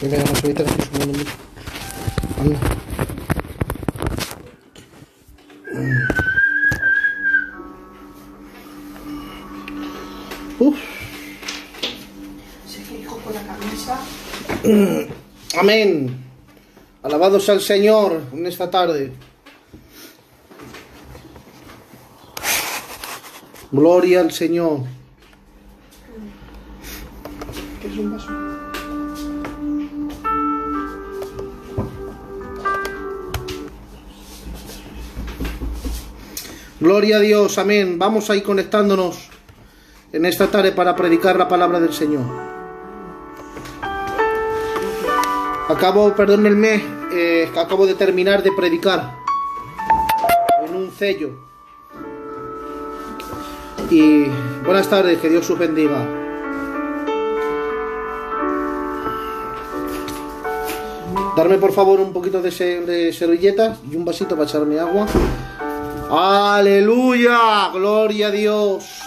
Mira, vamos a evitar que se mueva mucho. Anda. Uf. Se dijo con la camisa. Amén. Alabado sea el Señor en esta tarde. Gloria al Señor. ¿Qué es un vaso? Gloria a Dios, amén. Vamos a ir conectándonos en esta tarde para predicar la palabra del Señor. Acabo de terminar de predicar en un cello. Y buenas tardes, que Dios os bendiga. Darme por favor un poquito de servilletas y un vasito para echarme agua. ¡Aleluya! ¡Gloria a Dios!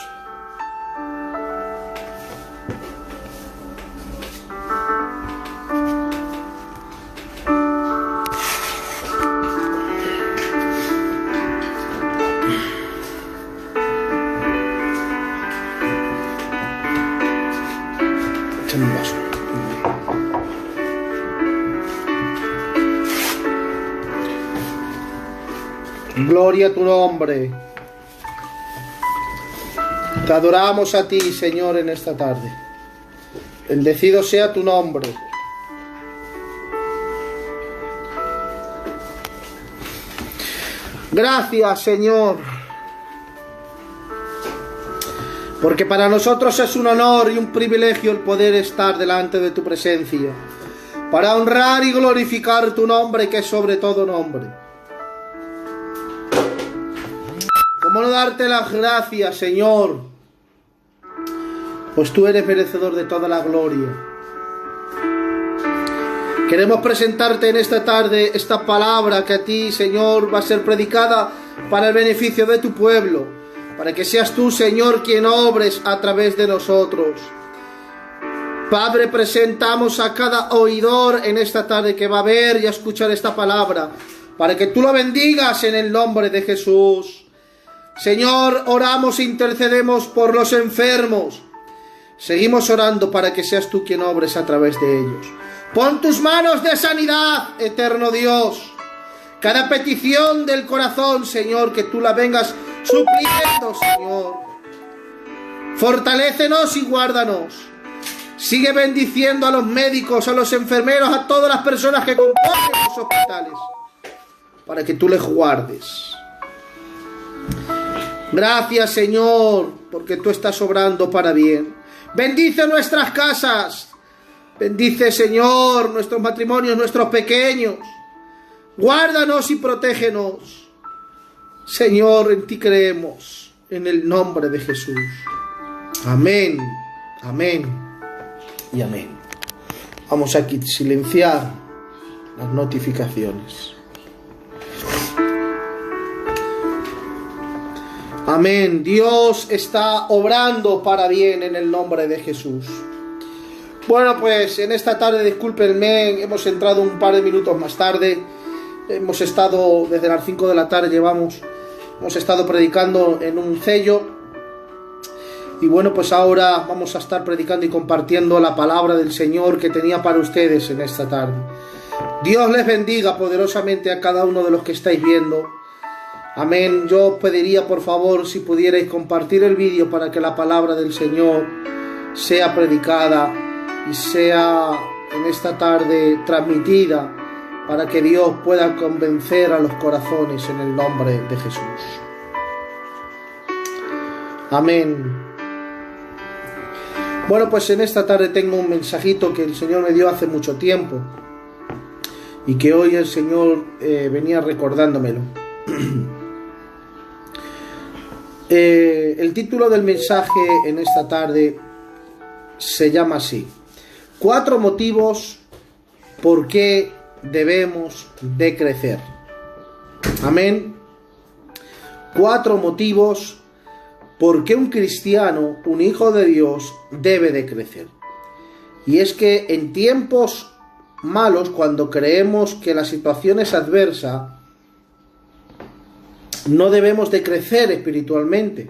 Échame un vaso. Gloria a tu nombre. Te adoramos a ti, Señor, en esta tarde. Bendecido sea tu nombre. Gracias, Señor. Porque para nosotros es un honor y un privilegio el poder estar delante de tu presencia, para honrar y glorificar tu nombre, que es sobre todo nombre. ¿Cómo no darte las gracias, Señor? Pues tú eres merecedor de toda la gloria. Queremos presentarte en esta tarde esta palabra que a ti, Señor, va a ser predicada para el beneficio de tu pueblo, para que seas tú, Señor, quien obres a través de nosotros. Padre, presentamos a cada oidor en esta tarde que va a ver y a escuchar esta palabra, para que tú lo bendigas en el nombre de Jesús. Señor, oramos e intercedemos por los enfermos. Seguimos orando para que seas tú quien obres a través de ellos. Pon tus manos de sanidad, eterno Dios. Cada petición del corazón, Señor, que tú la vengas supliendo, Señor. Fortalécenos y guárdanos. Sigue bendiciendo a los médicos, a los enfermeros, a todas las personas que componen los hospitales, para que tú les guardes. Gracias, Señor, porque tú estás obrando para bien. Bendice nuestras casas. Bendice, Señor, nuestros matrimonios, nuestros pequeños. Guárdanos y protégenos. Señor, en ti creemos, en el nombre de Jesús. Amén, amén y amén. Vamos a silenciar las notificaciones. Amén. Dios está obrando para bien en el nombre de Jesús. Bueno, pues en esta tarde, discúlpenme, hemos entrado un par de minutos más tarde. Hemos estado desde las 5 de la tarde, hemos estado predicando en un cello. Y bueno, pues ahora vamos a estar predicando y compartiendo la palabra del Señor que tenía para ustedes en esta tarde. Dios les bendiga poderosamente a cada uno de los que estáis viendo. Amén. Yo os pediría, por favor, si pudierais compartir el vídeo para que la palabra del Señor sea predicada y sea en esta tarde transmitida, para que Dios pueda convencer a los corazones en el nombre de Jesús. Amén. Bueno, pues en esta tarde tengo un mensajito que el Señor me dio hace mucho tiempo y que hoy el Señor venía recordándomelo. El título del mensaje en esta tarde se llama así: 4 motivos por qué debemos de crecer. Amén. 4 motivos por qué un cristiano, un hijo de Dios, debe de crecer. Y es que en tiempos malos cuando creemos que la situación es adversa. No debemos de crecer espiritualmente.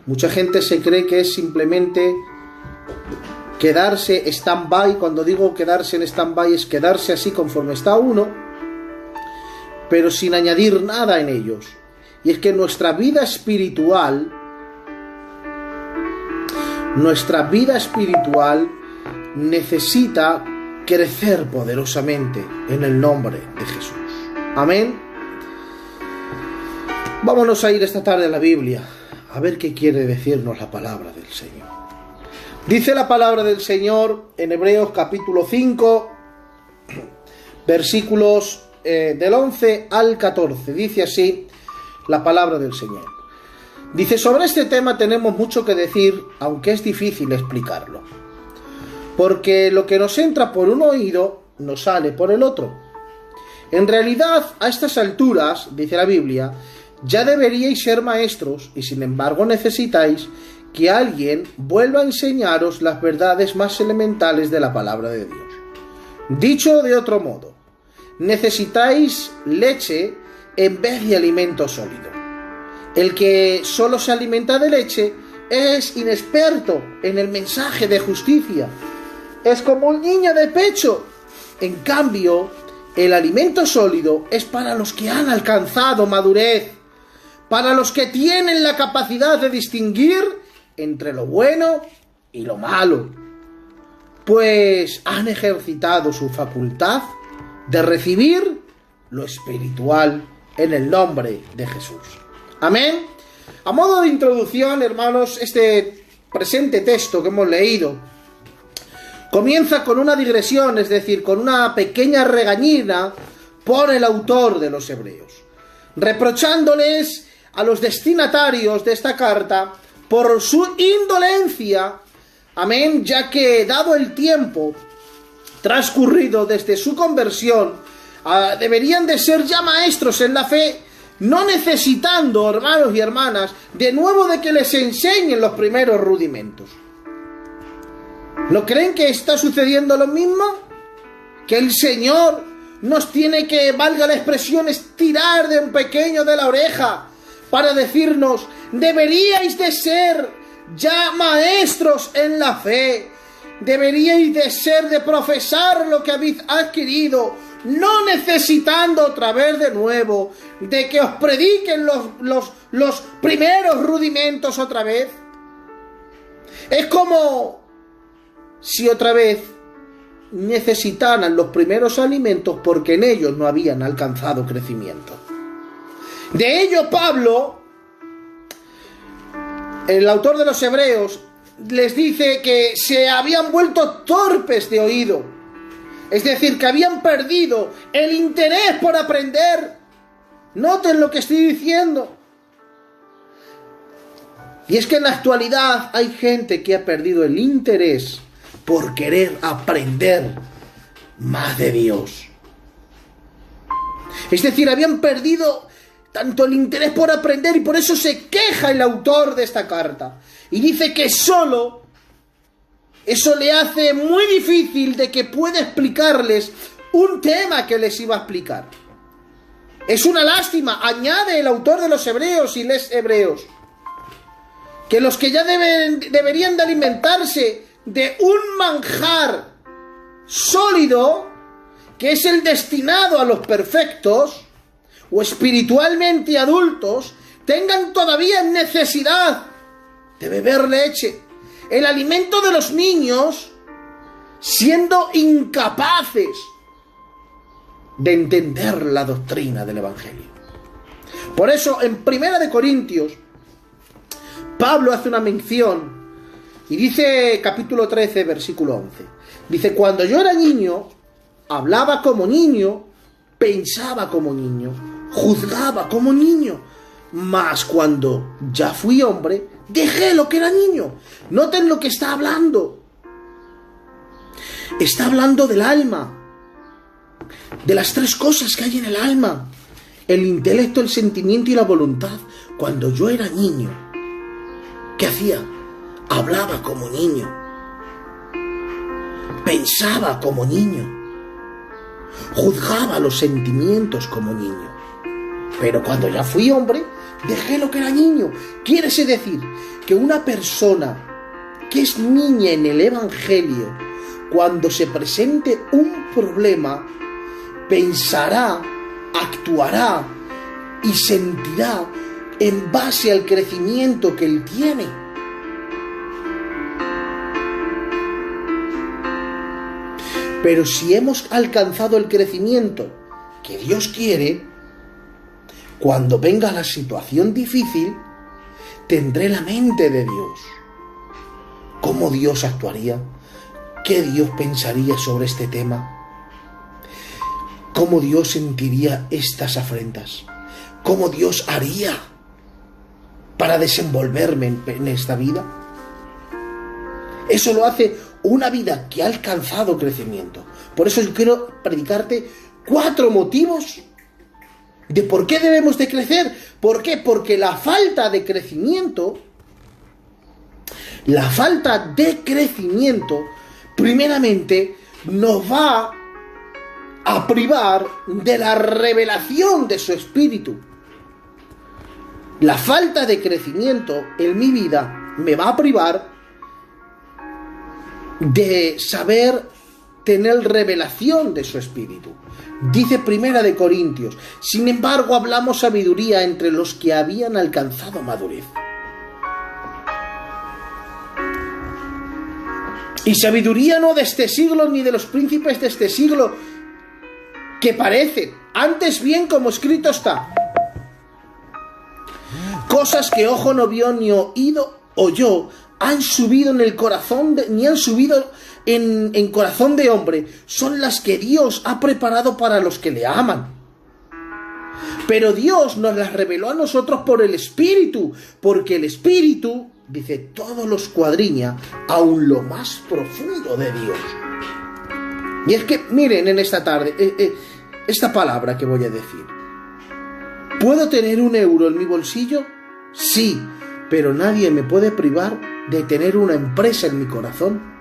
Mucha gente se cree que es simplemente quedarse stand-by. Cuando digo quedarse en stand-by es quedarse así conforme está uno, pero sin añadir nada en ellos. Y es que nuestra vida espiritual necesita crecer poderosamente en el nombre de Jesús. Amén. Vámonos a ir esta tarde a la Biblia, a ver qué quiere decirnos la palabra del Señor. Dice la palabra del Señor en Hebreos capítulo 5, versículos del 11 al 14. Dice así la palabra del Señor. Dice: sobre este tema tenemos mucho que decir, aunque es difícil explicarlo. Porque lo que nos entra por un oído, nos sale por el otro. En realidad, a estas alturas, dice la Biblia, ya deberíais ser maestros, y sin embargo necesitáis que alguien vuelva a enseñaros las verdades más elementales de la palabra de Dios. Dicho de otro modo, necesitáis leche en vez de alimento sólido. El que solo se alimenta de leche es inexperto en el mensaje de justicia. Es como un niño de pecho. En cambio, el alimento sólido es para los que han alcanzado madurez, para los que tienen la capacidad de distinguir entre lo bueno y lo malo, pues han ejercitado su facultad de recibir lo espiritual en el nombre de Jesús. Amén. A modo de introducción, hermanos, este presente texto que hemos leído comienza con una digresión, es decir, con una pequeña regañina por el autor de los Hebreos, reprochándoles a los destinatarios de esta carta por su indolencia, amén, ya que dado el tiempo transcurrido desde su conversión, deberían de ser ya maestros en la fe, no necesitando, hermanos y hermanas, de nuevo de que les enseñen los primeros rudimentos. ¿No creen que está sucediendo lo mismo? Que el Señor nos tiene que, valga la expresión, estirar de un pequeño de la oreja para decirnos: deberíais de ser ya maestros en la fe, deberíais de profesar lo que habéis adquirido, no necesitando otra vez de nuevo de que os prediquen los primeros rudimentos otra vez. Es como si otra vez necesitaran los primeros alimentos porque en ellos no habían alcanzado crecimiento. De ello Pablo, el autor de los Hebreos, les dice que se habían vuelto torpes de oído, es decir, que habían perdido el interés por aprender. Noten lo que estoy diciendo. Y es que en la actualidad hay gente que ha perdido el interés por querer aprender más de Dios. Es decir, habían perdido tanto el interés por aprender, y por eso se queja el autor de esta carta. Y dice que solo eso le hace muy difícil de que pueda explicarles un tema que les iba a explicar. Es una lástima, añade el autor de los Hebreos y les Hebreos, que los que ya deberían de alimentarse de un manjar sólido, que es el destinado a los perfectos o espiritualmente adultos, tengan todavía necesidad de beber leche, el alimento de los niños, siendo incapaces de entender la doctrina del Evangelio. Por eso en 1 Corintios Pablo hace una mención y dice, capítulo 13, versículo 11, dice: cuando yo era niño, hablaba como niño, pensaba como niño, juzgaba como niño, mas cuando ya fui hombre, dejé lo que era niño. Noten lo que está hablando. Está hablando del alma, de las tres cosas que hay en el alma: el intelecto, el sentimiento y la voluntad. Cuando yo era niño, ¿qué hacía? Hablaba como niño, pensaba como niño, Juzgaba los sentimientos como niño. Pero cuando ya fui hombre, dejé lo que era niño. Quiere decir que una persona que es niña en el Evangelio, cuando se presente un problema, pensará, actuará y sentirá en base al crecimiento que él tiene. Pero si hemos alcanzado el crecimiento que Dios quiere, cuando venga la situación difícil, tendré la mente de Dios. ¿Cómo Dios actuaría? ¿Qué Dios pensaría sobre este tema? ¿Cómo Dios sentiría estas afrentas? ¿Cómo Dios haría para desenvolverme en esta vida? Eso lo hace una vida que ha alcanzado crecimiento. Por eso yo quiero predicarte 4 motivos de por qué debemos de crecer. ¿Por qué? Porque la falta de crecimiento, primeramente, nos va a privar de la revelación de su espíritu. La falta de crecimiento en mi vida me va a privar de saber tener revelación de su espíritu. Dice Primera de Corintios: sin embargo, hablamos sabiduría entre los que habían alcanzado madurez. Y sabiduría no de este siglo ni de los príncipes de este siglo que parecen, antes bien como escrito está: cosas que ojo no vio ni oído oyó han subido en el corazón ni han subido en corazón de hombre, son las que Dios ha preparado para los que le aman. Pero Dios nos las reveló a nosotros por el Espíritu, porque el Espíritu, dice, todo lo escuadriña aún lo más profundo de Dios. Y es que, miren, en esta tarde, esta palabra que voy a decir: ¿puedo tener 1 euro en mi bolsillo? Sí, pero nadie me puede privar de tener una empresa en mi corazón.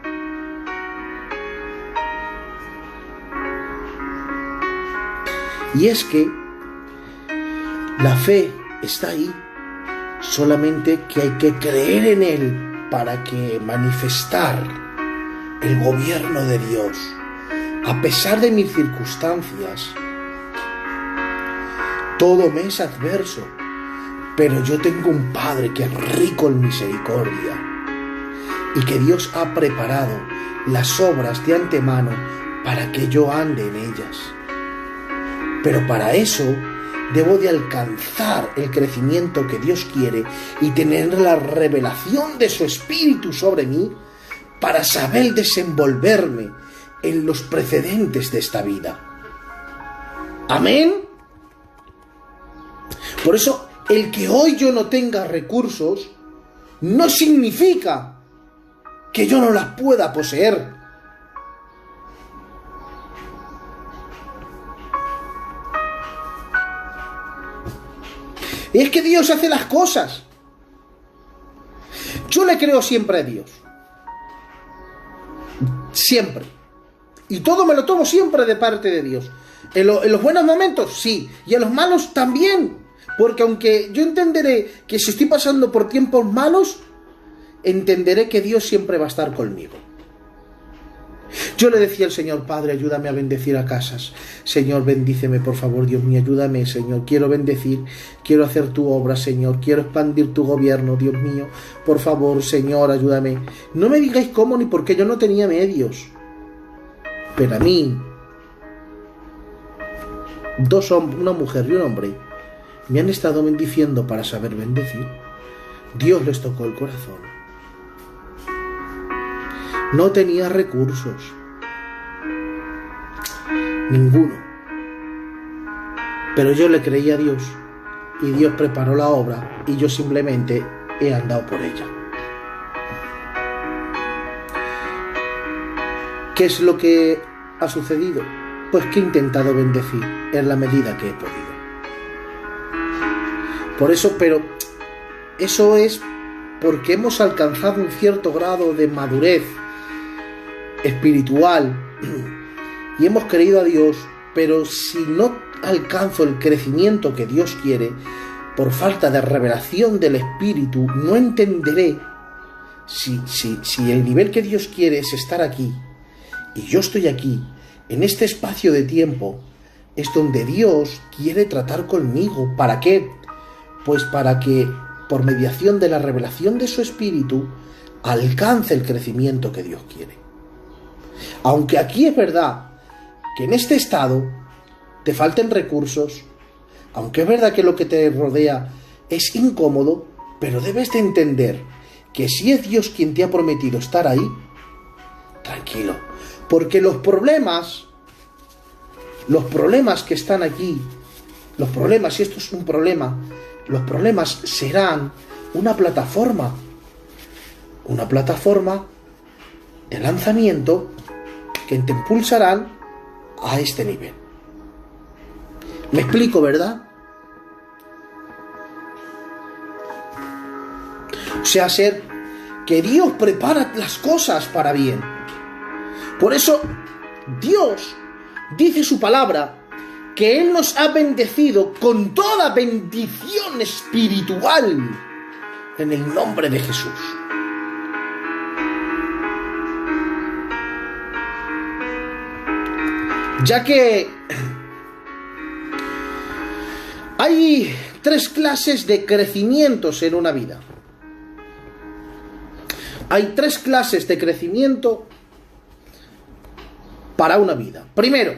Y es que la fe está ahí, solamente que hay que creer en Él para que manifestar el gobierno de Dios. A pesar de mis circunstancias, todo me es adverso, pero yo tengo un Padre que es rico en misericordia y que Dios ha preparado las obras de antemano para que yo ande en ellas. Pero para eso debo de alcanzar el crecimiento que Dios quiere y tener la revelación de su Espíritu sobre mí para saber desenvolverme en los precedentes de esta vida. Amén. Por eso, el que hoy yo no tenga recursos no significa que yo no las pueda poseer. Es que Dios hace las cosas. Yo le creo siempre a Dios. Siempre. Y todo me lo tomo siempre de parte de Dios. En los buenos momentos, sí. Y en los malos también. Porque aunque yo entenderé que si estoy pasando por tiempos malos, entenderé que Dios siempre va a estar conmigo. Yo le decía al Señor: Padre, ayúdame a bendecir a casas. Señor, bendíceme, por favor, Dios mío, ayúdame, Señor. Quiero bendecir, quiero hacer tu obra, Señor. Quiero expandir tu gobierno, Dios mío. Por favor, Señor, ayúdame. No me digáis cómo ni por qué, yo no tenía medios. Pero a mí, dos hombres, una mujer y un hombre, me han estado bendiciendo para saber bendecir. Dios les tocó el corazón. No tenía recursos. Ninguno. Pero yo le creí a Dios y Dios preparó la obra y yo simplemente he andado por ella. ¿Qué es lo que ha sucedido? Pues que he intentado bendecir en la medida que he podido. Por eso, pero eso es porque hemos alcanzado un cierto grado de madurez espiritual y hemos creído a Dios pero si no alcanzo el crecimiento que Dios quiere, por falta de revelación del Espíritu, no entenderé si el nivel que Dios quiere es estar aquí, y yo estoy aquí, en este espacio de tiempo, es donde Dios quiere tratar conmigo. ¿Para qué? Pues para que, por mediación de la revelación de su Espíritu, alcance el crecimiento que Dios quiere. Aunque aquí es verdad que en este estado te falten recursos, aunque es verdad que lo que te rodea es incómodo, pero debes de entender que si es Dios quien te ha prometido estar ahí, tranquilo, porque los problemas que están aquí, los problemas, si esto es un problema, los problemas serán una plataforma de lanzamiento que te impulsarán a este nivel. ¿Me explico, verdad? O sea, ser que Dios prepara las cosas para bien. Por eso Dios dice su palabra que Él nos ha bendecido con toda bendición espiritual en el nombre de Jesús. Ya que hay 3 clases de crecimientos en una vida. Hay 3 clases de crecimiento para una vida. Primero,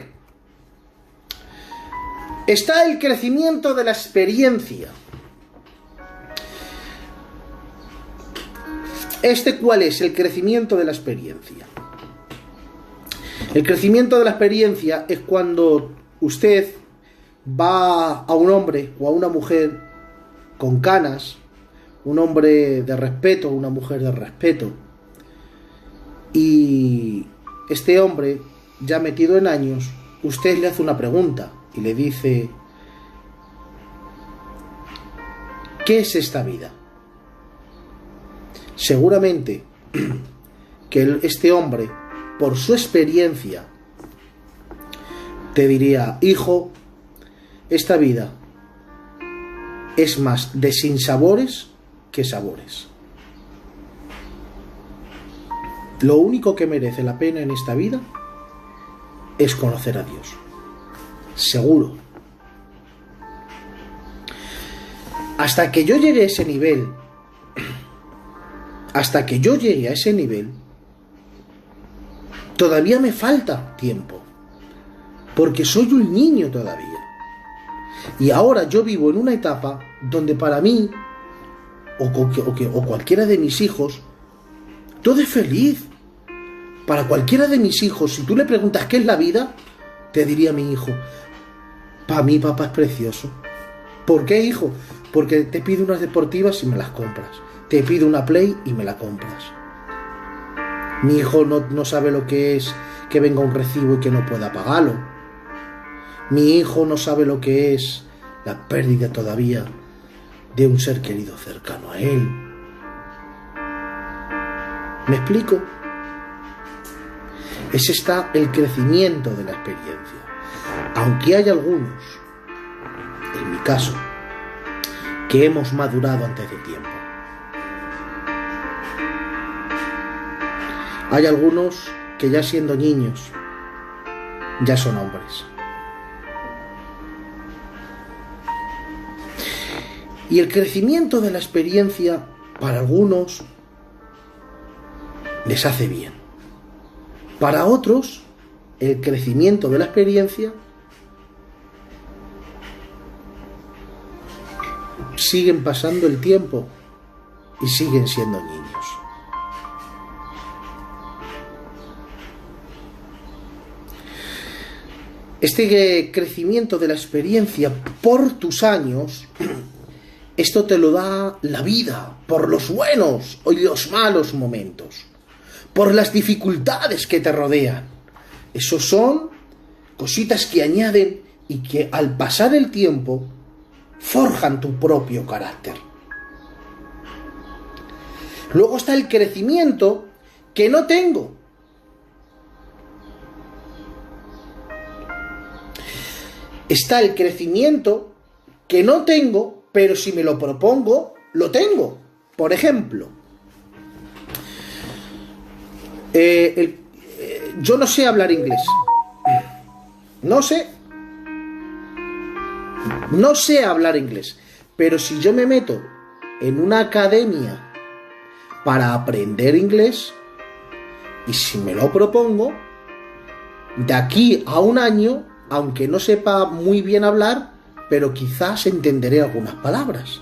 está el crecimiento de la experiencia. ¿Cuál es el crecimiento de la experiencia? El crecimiento de la experiencia es cuando usted va a un hombre o a una mujer con canas, un hombre de respeto, una mujer de respeto, y este hombre, ya metido en años, usted le hace una pregunta y le dice: ¿qué es esta vida? Seguramente que este hombre, por su experiencia, te diría: hijo, esta vida es más de sinsabores que sabores. Lo único que merece la pena en esta vida es conocer a Dios. Seguro. Hasta que yo llegue a ese nivel, todavía me falta tiempo, porque soy un niño todavía. Y ahora yo vivo en una etapa donde para mí, o cualquiera de mis hijos, todo es feliz. Para cualquiera de mis hijos, si tú le preguntas qué es la vida, te diría mi hijo: para mí papá es precioso. ¿Por qué, hijo? Porque te pido unas deportivas y me las compras. Te pido una Play y me la compras. Mi hijo no sabe lo que es que venga un recibo y que no pueda pagarlo. Mi hijo no sabe lo que es la pérdida todavía de un ser querido cercano a él. ¿Me explico? Ese está el crecimiento de la experiencia. Aunque hay algunos, en mi caso, que hemos madurado antes de tiempo. Hay algunos que ya siendo niños, ya son hombres. Y el crecimiento de la experiencia, para algunos, les hace bien. Para otros, el crecimiento de la experiencia siguen pasando el tiempo y siguen siendo niños. Este crecimiento de la experiencia por tus años, esto te lo da la vida, por los buenos y los malos momentos, por las dificultades que te rodean. Esos son cositas que añaden y que al pasar el tiempo forjan tu propio carácter. Luego está el crecimiento que no tengo. está el crecimiento que no tengo, pero si me lo propongo, lo tengo. Por ejemplo, yo no sé hablar inglés. No sé hablar inglés. Pero si yo me meto en una academia para aprender inglés, y si me lo propongo, de aquí a un año, aunque no sepa muy bien hablar, pero quizás entenderé algunas palabras.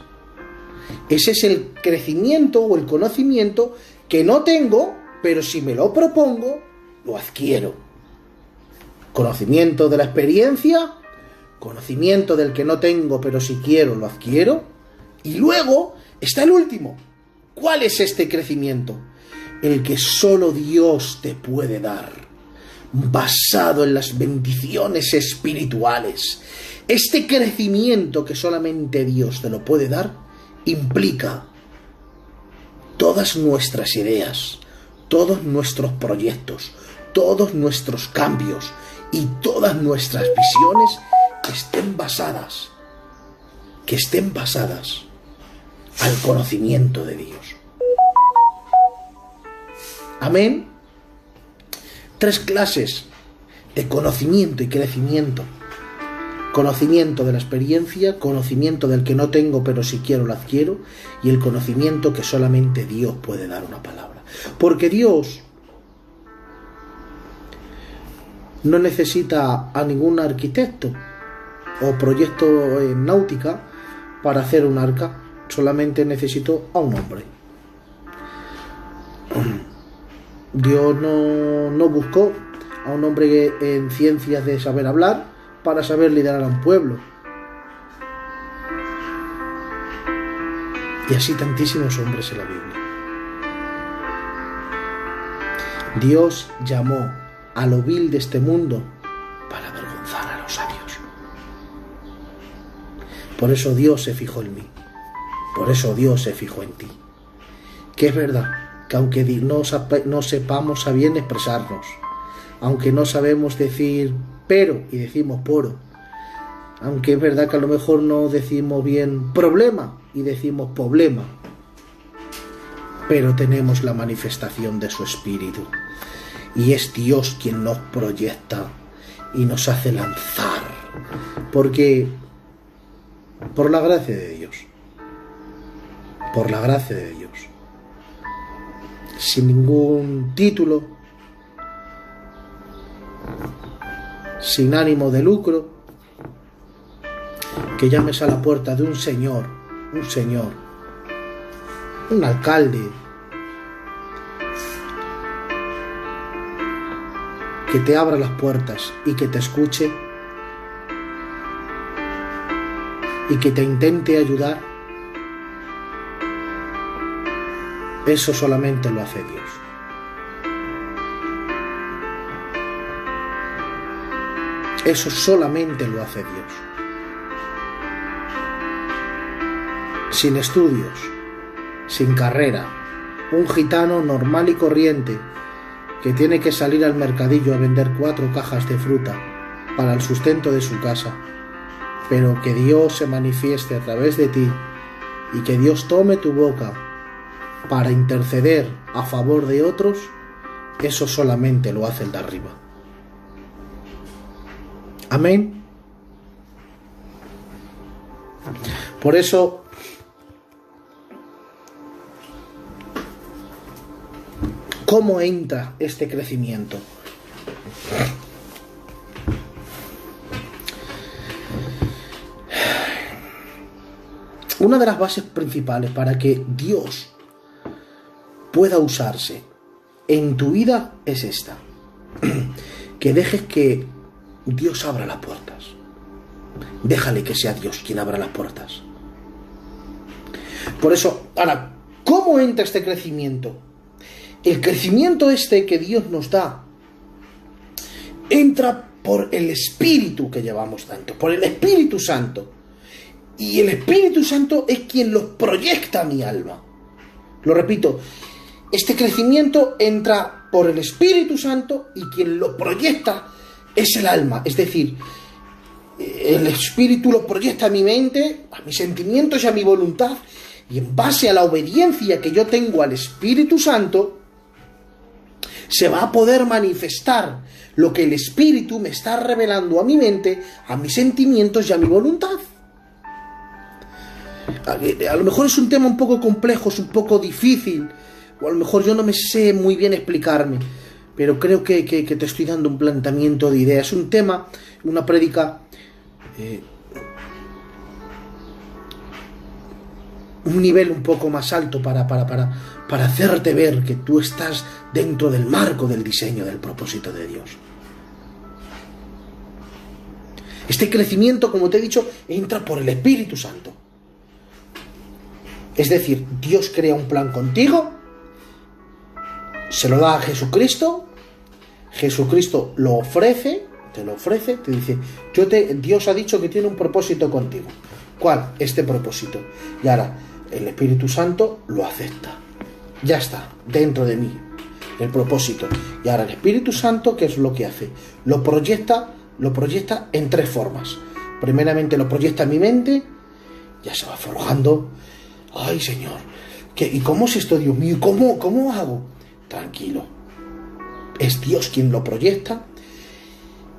Ese es el crecimiento o el conocimiento que no tengo, pero si me lo propongo, lo adquiero. Conocimiento de la experiencia, conocimiento del que no tengo, pero si quiero, lo adquiero. Y luego está el último. ¿Cuál es este crecimiento? El que solo Dios te puede dar, basado en las bendiciones espirituales. Este crecimiento que solamente Dios te lo puede dar implica todas nuestras ideas, todos nuestros proyectos, todos nuestros cambios y todas nuestras visiones que estén basadas al conocimiento de Dios. Amén. 3 clases de conocimiento y crecimiento. Conocimiento de la experiencia, conocimiento del que no tengo pero si quiero lo adquiero, y el conocimiento que solamente Dios puede dar una palabra. Porque Dios no necesita a ningún arquitecto o proyecto en náutica para hacer un arca, solamente necesito a un hombre. Dios no buscó a un hombre en ciencias de saber hablar para saber liderar a un pueblo. Y así tantísimos hombres en la Biblia. Dios llamó a lo vil de este mundo para avergonzar a los sabios. Por eso Dios se fijó en mí. Por eso Dios se fijó en ti. Que es verdad que aunque no sepamos a bien expresarnos, aunque no sabemos decir pero y decimos poro, aunque es verdad que a lo mejor no decimos bien problema y decimos problema, pero tenemos la manifestación de su espíritu y es Dios quien nos proyecta y nos hace lanzar, porque por la gracia de Dios, sin ningún título, sin ánimo de lucro, que llames a la puerta de un señor, un alcalde, que te abra las puertas y que te escuche y que te intente ayudar. Eso solamente lo hace Dios. Eso solamente lo hace Dios. Sin estudios, sin carrera, un gitano normal y corriente que tiene que salir al mercadillo a vender 4 cajas de fruta para el sustento de su casa, pero que Dios se manifieste a través de ti y que Dios tome tu boca para interceder a favor de otros, eso solamente lo hace el de arriba. Amén. Por eso, ¿cómo entra este crecimiento? Una de las bases principales para que Dios pueda usarse en tu vida es esta: que dejes que Dios abra las puertas. Déjale que sea Dios quien abra las puertas. Por eso, ahora, ¿cómo entra este crecimiento? El crecimiento este que Dios nos da entra por el Espíritu que llevamos dentro, por el Espíritu Santo. Y el Espíritu Santo es quien los proyecta a mi alma. Lo repito, este crecimiento entra por el Espíritu Santo y quien lo proyecta es el alma. Es decir, el Espíritu lo proyecta a mi mente, a mis sentimientos y a mi voluntad, y en base a la obediencia que yo tengo al Espíritu Santo, se va a poder manifestar lo que el Espíritu me está revelando a mi mente, a mis sentimientos y a mi voluntad. A lo mejor es un tema un poco complejo, es un poco difícil, o a lo mejor yo no me sé muy bien explicarme, pero creo que te estoy dando un planteamiento de ideas. Es un tema, una prédica, un nivel un poco más alto para hacerte ver que tú estás dentro del marco del diseño, del propósito de Dios. Este crecimiento, como te he dicho, entra por el Espíritu Santo. Es decir, Dios crea un plan contigo, se lo da a Jesucristo, Jesucristo lo ofrece, te dice, Dios ha dicho que tiene un propósito contigo. ¿Cuál? Este propósito. Y ahora, el Espíritu Santo lo acepta. Ya está, dentro de mí, el propósito. Y ahora el Espíritu Santo, ¿qué es lo que hace? Lo proyecta en tres formas. Primeramente lo proyecta en mi mente, ya se va forjando. Ay, Señor, ¿y cómo es esto, Dios mío? ¿Cómo hago? Tranquilo. Es Dios quien lo proyecta.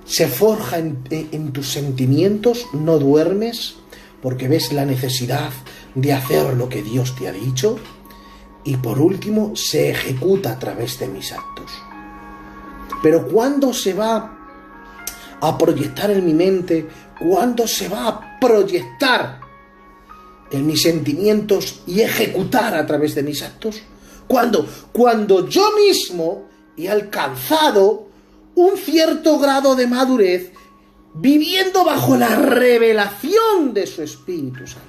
Se forja en tus sentimientos, no duermes, porque ves la necesidad de hacer lo que Dios te ha dicho. Y por último, se ejecuta a través de mis actos. Pero ¿cuándo se va a proyectar en mi mente? ¿Cuándo se va a proyectar en mis sentimientos y ejecutar a través de mis actos? Cuando yo mismo he alcanzado un cierto grado de madurez, viviendo bajo la revelación de su Espíritu Santo.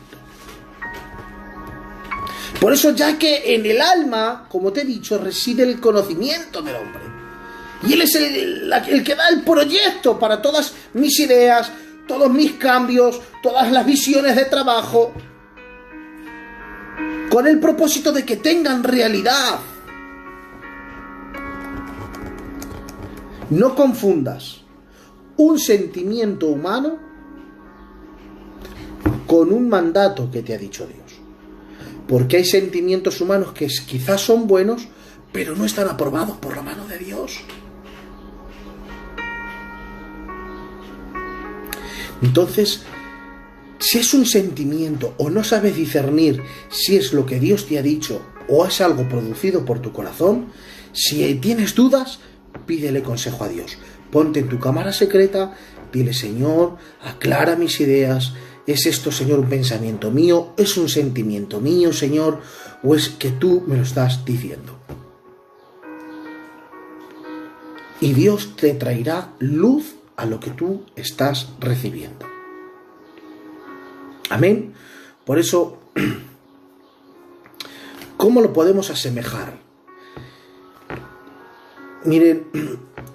Por eso, ya que en el alma, como te he dicho, reside el conocimiento del hombre, y él es el que da el proyecto para todas mis ideas, todos mis cambios, todas las visiones de trabajo, con el propósito de que tengan realidad. No confundas un sentimiento humano con un mandato que te ha dicho Dios. Porque hay sentimientos humanos que quizás son buenos, pero no están aprobados por la mano de Dios. Entonces, si es un sentimiento o no sabes discernir si es lo que Dios te ha dicho o es algo producido por tu corazón, si tienes dudas, pídele consejo a Dios. Ponte en tu cámara secreta, dile: Señor, aclara mis ideas. ¿Es esto, Señor, un pensamiento mío? ¿Es un sentimiento mío, Señor? ¿O es que tú me lo estás diciendo? Y Dios te traerá luz a lo que tú estás recibiendo. Amén. Por eso, ¿cómo lo podemos asemejar? Miren,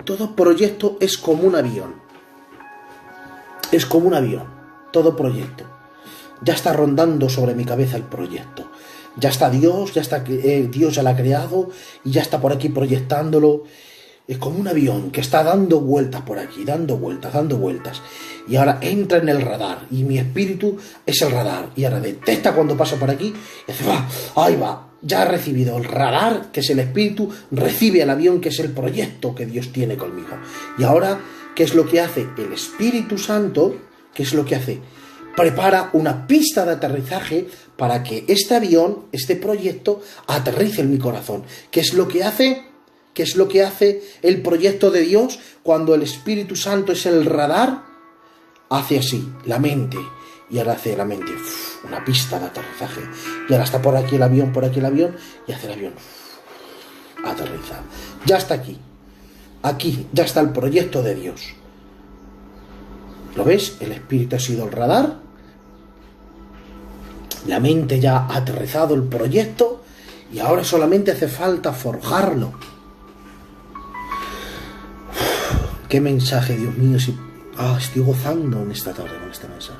todo proyecto es como un avión. Es como un avión. Todo proyecto. Ya está rondando sobre mi cabeza el proyecto. Ya está Dios, Dios ya lo ha creado y ya está por aquí proyectándolo. Es como un avión que está dando vueltas por aquí, dando vueltas. Y ahora entra en el radar. Y mi espíritu es el radar. Y ahora detecta cuando pasa por aquí. Y dice: va, ahí va. Ya ha recibido el radar, que es el espíritu. Recibe el avión, que es el proyecto que Dios tiene conmigo. Y ahora, ¿qué es lo que hace el Espíritu Santo? ¿Qué es lo que hace? Prepara una pista de aterrizaje para que este avión, este proyecto, aterrice en mi corazón. ¿Qué es lo que hace? ¿Qué es lo que hace el proyecto de Dios cuando el Espíritu Santo es el radar? Hace así, la mente. Y ahora hace la mente una pista de aterrizaje. Y ahora está por aquí el avión, y hace el avión. Aterriza. Ya está aquí. Aquí ya está el proyecto de Dios. ¿Lo ves? El Espíritu ha sido el radar. La mente ya ha aterrizado el proyecto. Y ahora solamente hace falta forjarlo. Qué mensaje, Dios mío. Estoy gozando en esta tarde con este mensaje.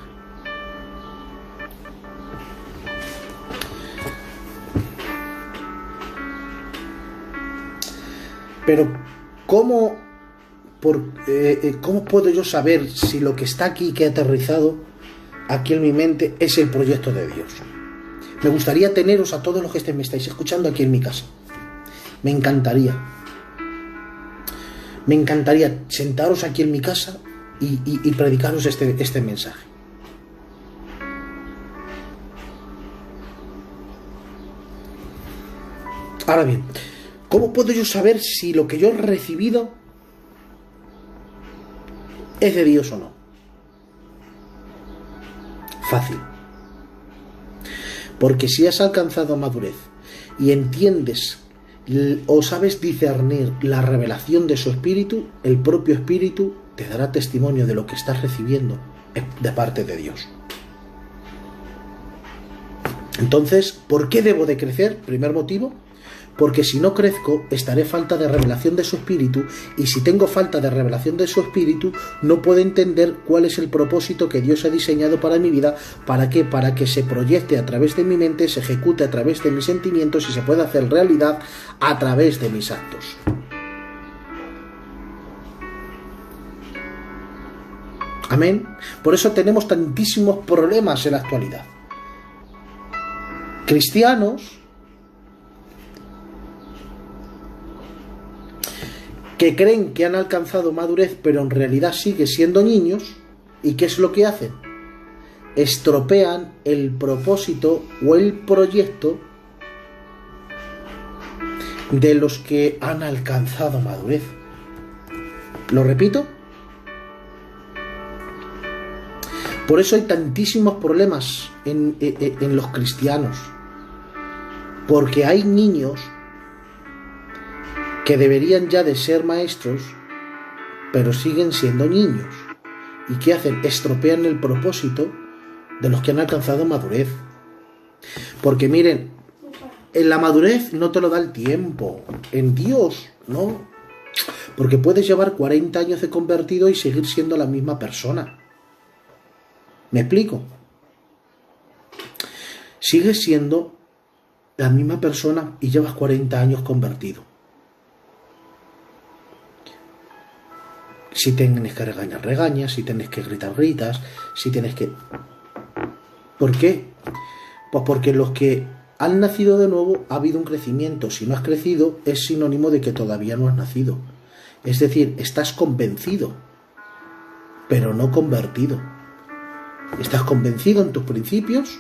Pero, ¿cómo ¿cómo puedo yo saber si lo que está aquí, que he aterrizado aquí en mi mente, es el proyecto de Dios? Me gustaría teneros a todos los que me estáis escuchando aquí en mi casa. Me encantaría sentaros aquí en mi casa y predicaros este mensaje. Ahora bien, ¿cómo puedo yo saber si lo que yo he recibido es de Dios o no? Fácil. Porque si has alcanzado madurez y entiendes o sabes discernir la revelación de su espíritu, el propio espíritu te dará testimonio de lo que estás recibiendo de parte de Dios. Entonces, ¿por qué debo de crecer? Primer motivo, porque si no crezco, estaré falta de revelación de su espíritu, y si tengo falta de revelación de su espíritu, no puedo entender cuál es el propósito que Dios ha diseñado para mi vida. ¿Para qué? Para que se proyecte a través de mi mente, se ejecute a través de mis sentimientos y se pueda hacer realidad a través de mis actos. Amén. Por eso tenemos tantísimos problemas en la actualidad. Cristianos que creen que han alcanzado madurez, pero en realidad siguen siendo niños. ¿Y qué es lo que hacen? Estropean el propósito o el proyecto de los que han alcanzado madurez. ¿Lo repito? Por eso hay tantísimos problemas en los cristianos. Porque hay niños que deberían ya de ser maestros, pero siguen siendo niños. ¿Y qué hacen? Estropean el propósito de los que han alcanzado madurez. Porque miren, en la madurez no te lo da el tiempo. En Dios, ¿no? Porque puedes llevar 40 años de convertido y seguir siendo la misma persona. ¿Me explico? Sigues siendo la misma persona y llevas 40 años convertido. Si tienes que regañar, regañas. Si tienes que gritar, gritas. Si tienes que... ¿Por qué? Pues porque los que han nacido de nuevo ha habido un crecimiento. Si no has crecido, es sinónimo de que todavía no has nacido. Es decir, estás convencido, pero no convertido. Estás convencido en tus principios,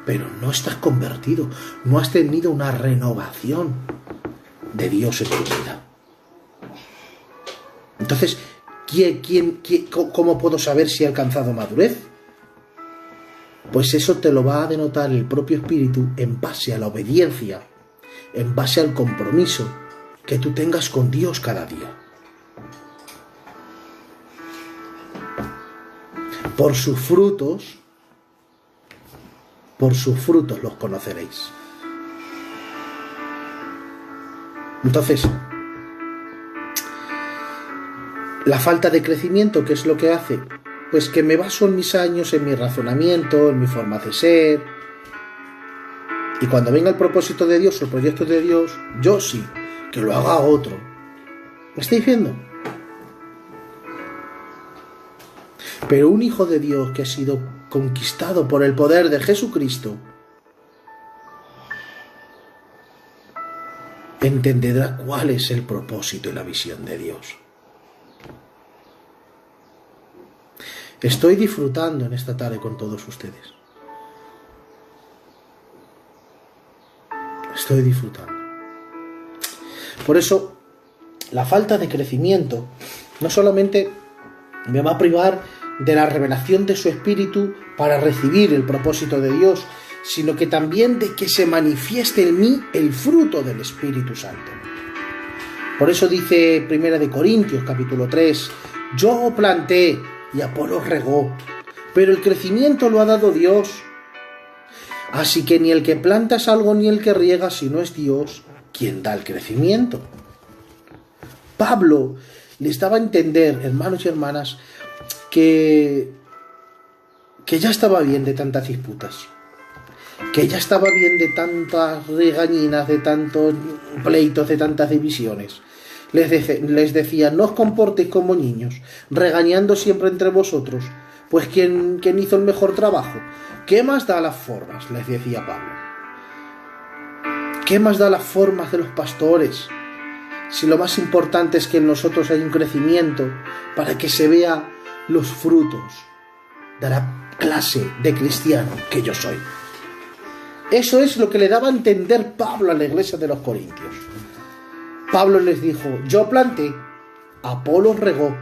pero no estás convertido. No has tenido una renovación de Dios en tu vida. Entonces, ¿cómo puedo saber si he alcanzado madurez? Pues eso te lo va a denotar el propio espíritu en base a la obediencia, en base al compromiso que tú tengas con Dios cada día. Por sus frutos los conoceréis. Entonces, la falta de crecimiento, ¿qué es lo que hace? Pues que me baso en mis años, en mi razonamiento, en mi forma de ser. Y cuando venga el propósito de Dios, el proyecto de Dios, yo sí, que lo haga otro. ¿Me estáis viendo? Pero un hijo de Dios que ha sido conquistado por el poder de Jesucristo entenderá cuál es el propósito y la visión de Dios. Estoy disfrutando en esta tarde con todos ustedes. Estoy disfrutando. Por eso, la falta de crecimiento no solamente me va a privar de la revelación de su espíritu para recibir el propósito de Dios, sino que también de que se manifieste en mí el fruto del Espíritu Santo. Por eso dice 1 Corintios capítulo 3, yo planté y Apolos regó, pero el crecimiento lo ha dado Dios. Así que ni el que planta es algo ni el que riega, sino es Dios quien da el crecimiento. Pablo les daba a entender, hermanos y hermanas, que ya estaba bien de tantas disputas, que ya estaba bien de tantas regañinas, de tantos pleitos, de tantas divisiones. Les decía, no os comportéis como niños, regañando siempre entre vosotros, pues ¿quién hizo el mejor trabajo? ¿Qué más da las formas? Les decía Pablo. ¿Qué más da las formas de los pastores? Si lo más importante es que en nosotros hay un crecimiento para que se vea los frutos de la clase de cristiano que yo soy. Eso es lo que le daba a entender Pablo a la iglesia de los Corintios. Pablo les dijo, yo planté, Apolos regó,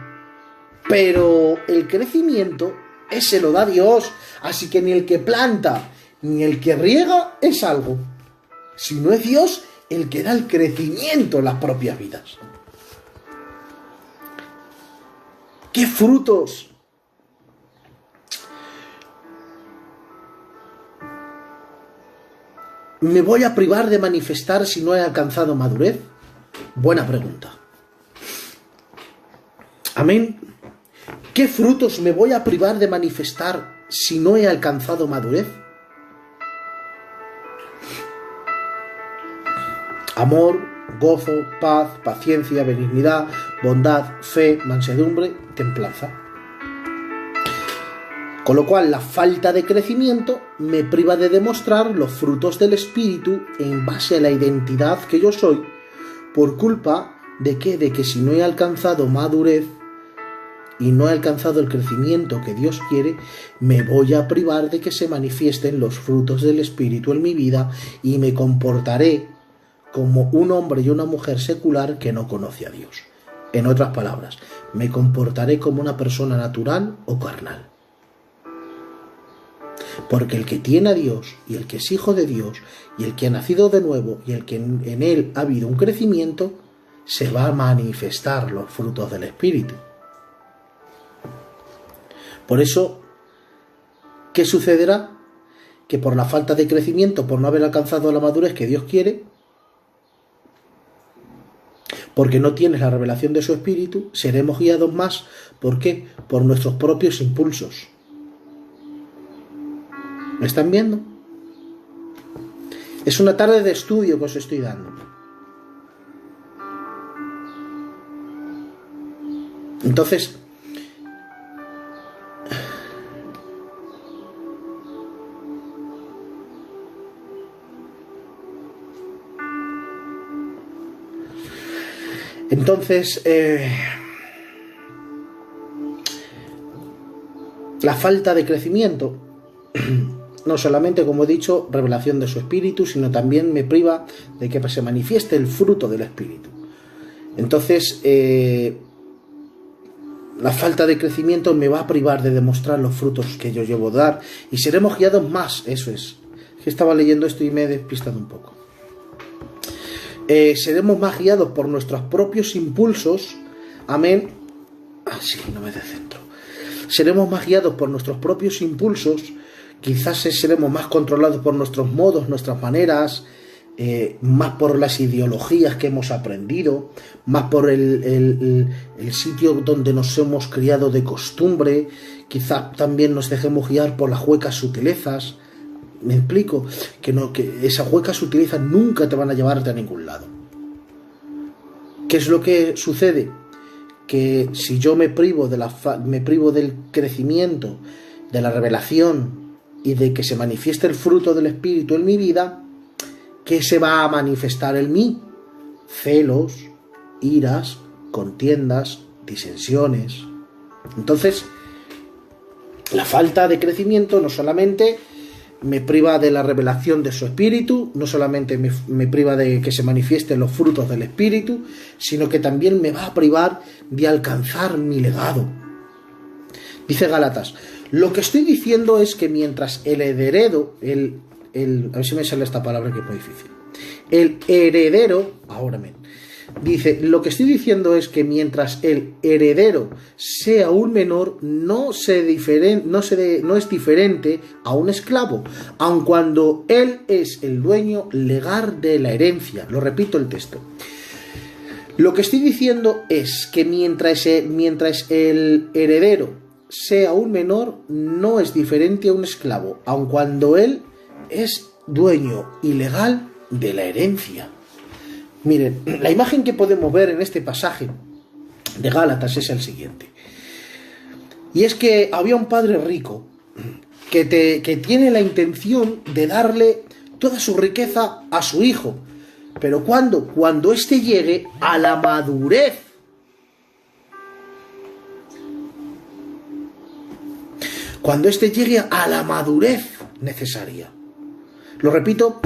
pero el crecimiento ese lo da Dios, así que ni el que planta ni el que riega es algo, sino es Dios el que da el crecimiento en las propias vidas. ¿Qué frutos? ¿Me voy a privar de manifestar si no he alcanzado madurez? Buena pregunta. Amén. ¿Qué frutos me voy a privar de manifestar si no he alcanzado madurez? Amor, gozo, paz, paciencia, benignidad, bondad, fe, mansedumbre, templanza. Con lo cual, la falta de crecimiento me priva de demostrar los frutos del Espíritu en base a la identidad que yo soy, por culpa de que si no he alcanzado madurez y no he alcanzado el crecimiento que Dios quiere, me voy a privar de que se manifiesten los frutos del Espíritu en mi vida y me comportaré como un hombre y una mujer secular que no conoce a Dios. En otras palabras, me comportaré como una persona natural o carnal. Porque el que tiene a Dios y el que es hijo de Dios y el que ha nacido de nuevo y el que en él ha habido un crecimiento, se va a manifestar los frutos del Espíritu. Por eso, ¿qué sucederá? Que por la falta de crecimiento, por no haber alcanzado la madurez que Dios quiere, porque no tienes la revelación de su Espíritu, seremos guiados más. ¿Por qué? Por nuestros propios impulsos. ¿Me están viendo? Es una tarde de estudio que os estoy dando. Entonces, la falta de crecimiento, no solamente, como he dicho, revelación de su Espíritu, sino también me priva de que se manifieste el fruto del Espíritu. Entonces, la falta de crecimiento me va a privar de demostrar los frutos que yo llevo a dar y seremos guiados más, eso es. Que estaba leyendo esto y me he despistado un poco. Seremos más guiados por nuestros propios impulsos, amén. Sí, no me descentro. Seremos más guiados por nuestros propios impulsos, quizás seremos más controlados por nuestros modos, nuestras maneras, más por las ideologías que hemos aprendido, más por el sitio donde nos hemos criado de costumbre, quizás también nos dejemos guiar por las huecas sutilezas. Me explico, que esas huecas sutilezas nunca te van a llevarte a ningún lado. ¿Qué es lo que sucede? Que si yo me privo del crecimiento, de la revelación y de que se manifieste el fruto del Espíritu en mi vida, ¿qué se va a manifestar en mí? Celos, iras, contiendas, disensiones. Entonces, la falta de crecimiento no solamente me priva de la revelación de su Espíritu, no solamente me priva de que se manifiesten los frutos del Espíritu, sino que también me va a privar de alcanzar mi legado. Dice Gálatas, lo que estoy diciendo es que mientras el heredero, a ver si me sale esta palabra que es muy difícil, el heredero, ahora men, dice, lo que estoy diciendo es que mientras el heredero sea un menor, no es diferente a un esclavo, aun cuando él es el dueño legal de la herencia. Lo repito el texto. Lo que estoy diciendo es que mientras el heredero sea un menor, no es diferente a un esclavo, aun cuando él es dueño ilegal de la herencia. Miren, la imagen que podemos ver en este pasaje de Gálatas es el siguiente. Y es que había un padre rico que tiene la intención de darle toda su riqueza a su hijo. Pero cuando éste llegue a la madurez. Cuando éste llegue a la madurez necesaria. Lo repito,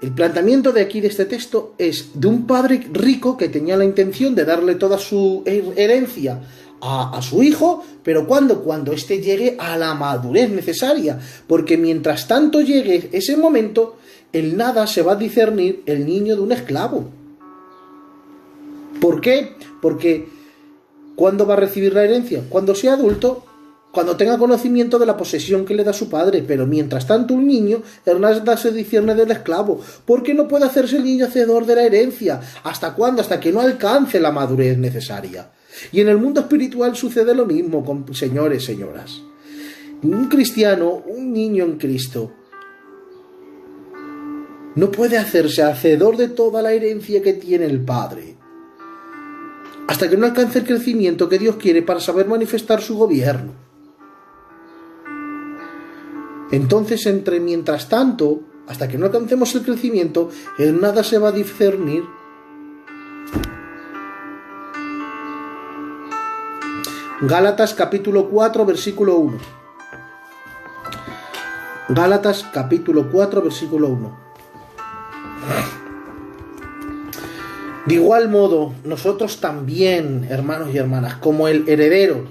el planteamiento de aquí de este texto es de un padre rico que tenía la intención de darle toda su herencia a su hijo, pero cuando éste llegue a la madurez necesaria, porque mientras tanto llegue ese momento, en nada se va a discernir el niño de un esclavo. ¿Por qué? Porque ¿cuándo va a recibir la herencia? Cuando sea adulto, cuando tenga conocimiento de la posesión que le da su padre, pero mientras tanto un niño, en nada se discierne del esclavo. ¿Por qué no puede hacerse el niño hacedor de la herencia? ¿Hasta cuándo? Hasta que no alcance la madurez necesaria. Y en el mundo espiritual sucede lo mismo, señores, señoras. Un cristiano, un niño en Cristo, no puede hacerse hacedor de toda la herencia que tiene el Padre, hasta que no alcance el crecimiento que Dios quiere para saber manifestar su gobierno. Entonces, mientras tanto, hasta que no alcancemos el crecimiento, en nada se va a discernir. Gálatas capítulo 4, versículo 1. Gálatas capítulo 4, versículo 1. De igual modo, nosotros también, hermanos y hermanas, como el heredero,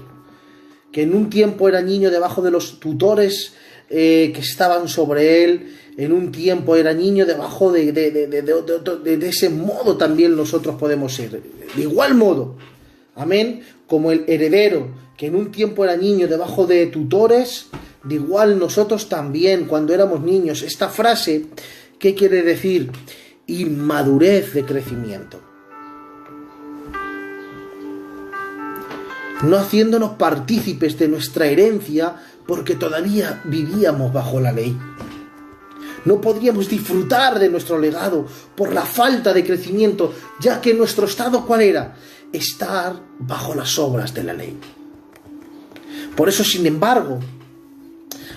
que en un tiempo era niño debajo de los tutores que estaban sobre él, en un tiempo era niño debajo de ese modo también nosotros podemos ser. De igual modo, amén, como el heredero, que en un tiempo era niño debajo de tutores, de igual nosotros también, cuando éramos niños. Esta frase, ¿qué quiere decir? Inmadurez de crecimiento. No haciéndonos partícipes de nuestra herencia porque todavía vivíamos bajo la ley. No podríamos disfrutar de nuestro legado por la falta de crecimiento, ya que nuestro estado, ¿cuál era? Estar bajo las obras de la ley. Por eso, sin embargo,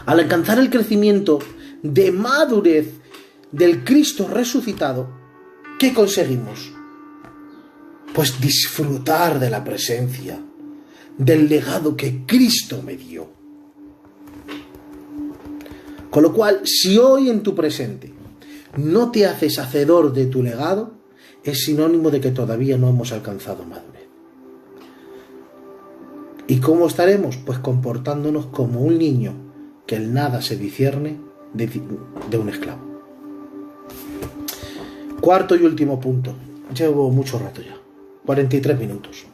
al alcanzar el crecimiento de madurez del Cristo resucitado, ¿qué conseguimos? Pues disfrutar de la presencia, del legado que Cristo me dio. Con lo cual, si hoy en tu presente no te haces hacedor de tu legado, es sinónimo de que todavía no hemos alcanzado madurez. ¿Y cómo estaremos? Pues comportándonos como un niño que en nada se discierne de un esclavo. Cuarto y último punto. Llevo mucho rato ya, 43 minutos.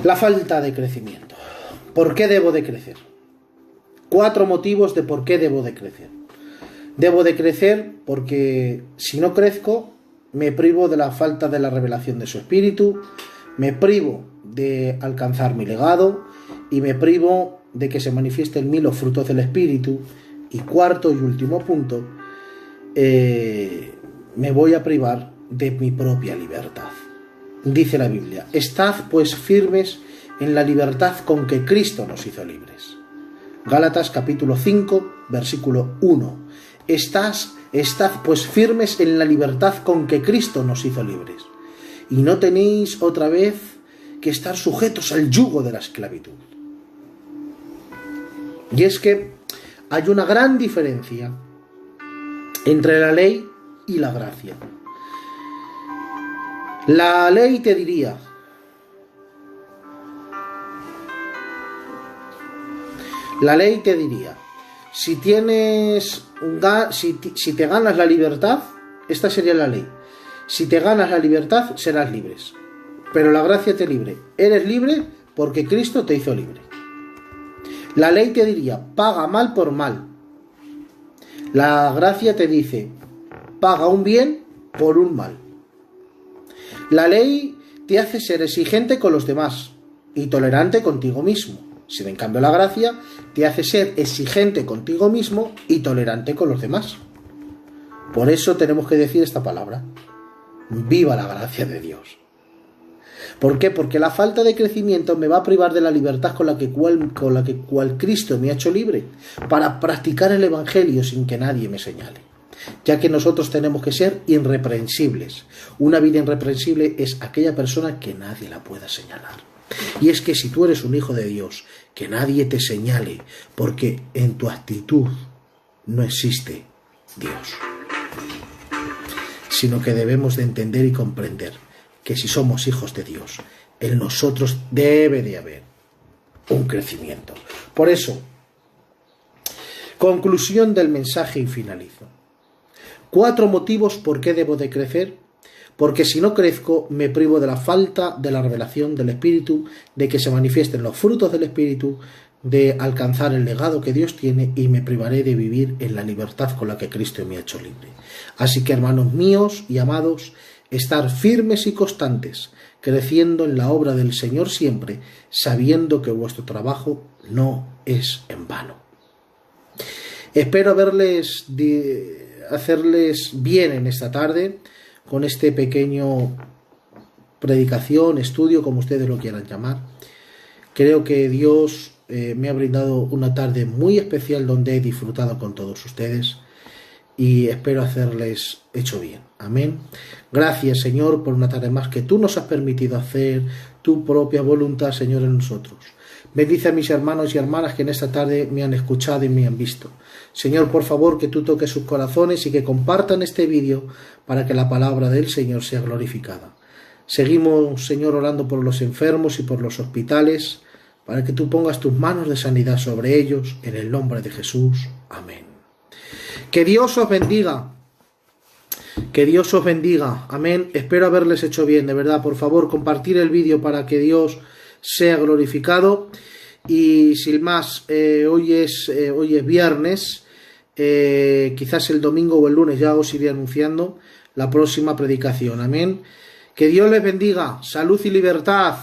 La falta de crecimiento. ¿Por qué debo de crecer? 4 motivos de por qué debo de crecer. Debo de crecer porque si no crezco, me privo de la falta de la revelación de su espíritu, me privo de alcanzar mi legado y me privo de que se manifiesten en mí los frutos del espíritu. Y cuarto y último punto, me voy a privar de mi propia libertad. Dice la Biblia: estad pues firmes en la libertad con que Cristo nos hizo libres. Gálatas capítulo 5, versículo 1. Estad pues firmes en la libertad con que Cristo nos hizo libres, y no tenéis otra vez que estar sujetos al yugo de la esclavitud. Y es que hay una gran diferencia entre la ley y la gracia. La ley te diría: si te ganas la libertad, esta sería la ley. Si te ganas la libertad, serás libres. Pero la gracia te libre. Eres libre porque Cristo te hizo libre. La ley te diría: paga mal por mal. La gracia te dice: paga un bien por un mal. La ley te hace ser exigente con los demás y tolerante contigo mismo. Si en cambio la gracia te hace ser exigente contigo mismo y tolerante con los demás. Por eso tenemos que decir esta palabra: viva la gracia de Dios. ¿Por qué? Porque la falta de crecimiento me va a privar de la libertad con la que cual Cristo me ha hecho libre, para practicar el Evangelio sin que nadie me señale. Ya que nosotros tenemos que ser irreprensibles. Una vida irreprensible es aquella persona que nadie la pueda señalar. Y es que si tú eres un hijo de Dios, que nadie te señale, porque en tu actitud no existe Dios. Sino que debemos de entender y comprender que si somos hijos de Dios, en nosotros debe de haber un crecimiento. Por eso, conclusión del mensaje y finalizo. 4 motivos por qué debo de crecer. Porque si no crezco, me privo de la falta de la revelación del Espíritu, de que se manifiesten los frutos del Espíritu, de alcanzar el legado que Dios tiene, y me privaré de vivir en la libertad con la que Cristo me ha hecho libre. Así que, hermanos míos y amados, estar firmes y constantes, creciendo en la obra del Señor siempre, sabiendo que vuestro trabajo no es en vano. Espero hacerles bien en esta tarde con este pequeño predicación, estudio, como ustedes lo quieran llamar. Creo que Dios me ha brindado una tarde muy especial donde he disfrutado con todos ustedes y espero hacerles hecho bien. Amén. Gracias, Señor, por una tarde más que tú nos has permitido hacer tu propia voluntad, Señor, en nosotros. Bendice a mis hermanos y hermanas que en esta tarde me han escuchado y me han visto. Señor, por favor, que tú toques sus corazones y que compartan este vídeo para que la palabra del Señor sea glorificada. Seguimos, Señor, orando por los enfermos y por los hospitales, para que tú pongas tus manos de sanidad sobre ellos, en el nombre de Jesús. Amén. Que Dios os bendiga. Que Dios os bendiga. Amén. Espero haberles hecho bien, de verdad. Por favor, compartir el vídeo para que Dios sea glorificado. Y sin más, hoy es viernes. Quizás el domingo o el lunes ya os iré anunciando la próxima predicación. Amén. Que Dios les bendiga. Salud y libertad.